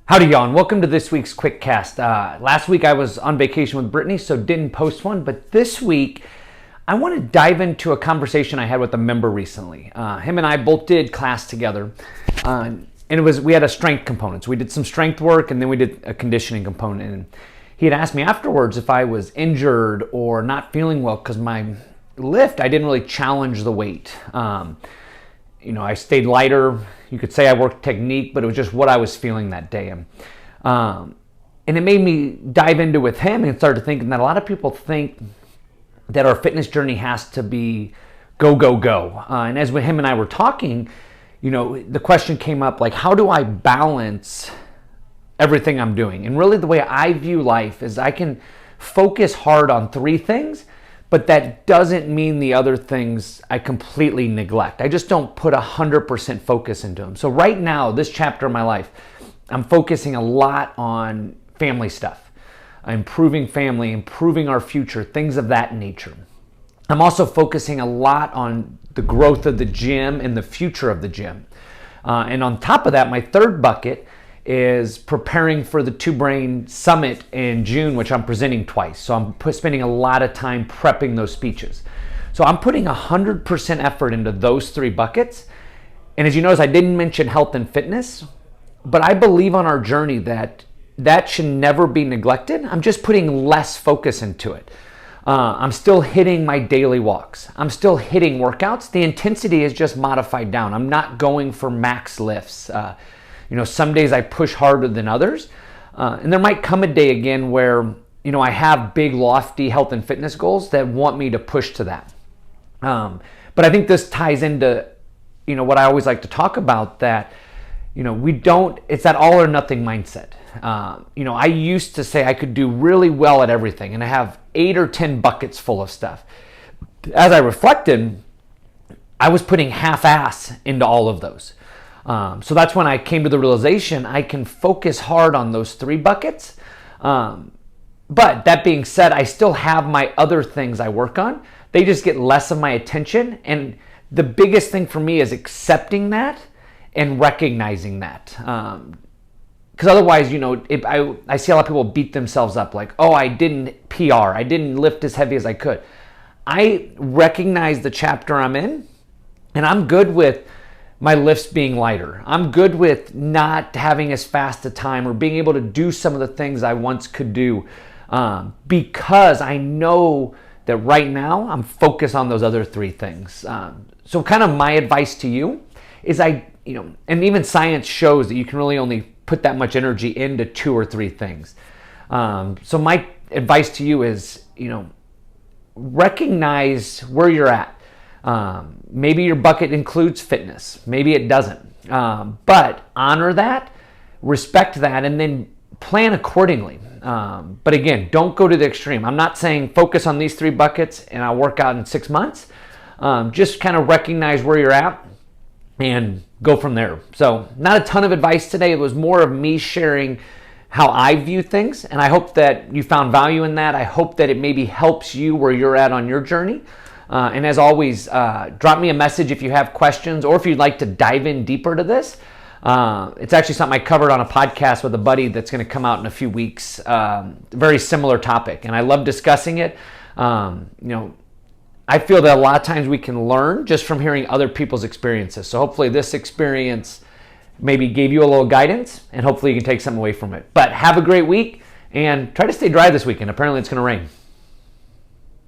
Howdy y'all, and welcome to this week's quick cast. Last week I was on vacation with Brittany, so didn't post one, but this week I want to dive into a conversation I had with a member recently. Him and I both did class together, and we had a strength component. So we did some strength work and then we did a conditioning component. And he had asked me afterwards if I was injured or not feeling well because my lift, I didn't really challenge the weight. I stayed lighter. You could say I worked technique, but it was just what I was feeling that day. And it made me dive into with him and started thinking that a lot of people think that our fitness journey has to be go, go, go. And as him and I were talking, the question came up like, how do I balance everything I'm doing? And really the way I view life is I can focus hard on three things, but that doesn't mean the other things I completely neglect. I just don't put 100% focus into them. So right now, this chapter of my life, I'm focusing a lot on family stuff, improving family, improving our future, things of that nature. I'm also focusing a lot on the growth of the gym and the future of the gym. And on top of that, my third bucket is preparing for the Two Brain Summit in June, which I'm presenting twice. So I'm spending a lot of time prepping those speeches. So I'm putting 100% effort into those three buckets. And as you notice, I didn't mention health and fitness, but I believe on our journey that should never be neglected. I'm just putting less focus into it. I'm still hitting my daily walks. I'm still hitting workouts. The intensity is just modified down. I'm not going for max lifts. Some days I push harder than others. And there might come a day again where, I have big, lofty health and fitness goals that want me to push to that. But I think this ties into, what I always like to talk about, that, it's that all or nothing mindset. I used to say I could do really well at everything and I have 8 or 10 buckets full of stuff. As I reflected, I was putting half-ass into all of those. So that's when I came to the realization I can focus hard on those 3 buckets. But that being said, I still have my other things I work on. They just get less of my attention. And the biggest thing for me is accepting that and recognizing that. Because otherwise, I see a lot of people beat themselves up like, oh, I didn't PR. I didn't lift as heavy as I could. I recognize the chapter I'm in, and I'm good with my lifts being lighter. I'm good with not having as fast a time or being able to do some of the things I once could do because I know that right now I'm focused on those other 3 things. So kind of my advice to you is and even science shows that you can really only put that much energy into 2 or 3 things. So my advice to you is, recognize where you're at. Maybe your bucket includes fitness. Maybe it doesn't. But honor that, respect that, and then plan accordingly. But again, don't go to the extreme. I'm not saying focus on these 3 buckets and I'll work out in 6 months. Just kind of recognize where you're at and go from there. So not a ton of advice today. It was more of me sharing how I view things. And I hope that you found value in that. I hope that it maybe helps you where you're at on your journey. And as always, drop me a message if you have questions or if you'd like to dive in deeper to this. It's actually something I covered on a podcast with a buddy that's going to come out in a few weeks. Very similar topic, and I love discussing it. I feel that a lot of times we can learn just from hearing other people's experiences. So hopefully this experience maybe gave you a little guidance, and hopefully you can take something away from it. But have a great week, and try to stay dry this weekend. Apparently it's going to rain.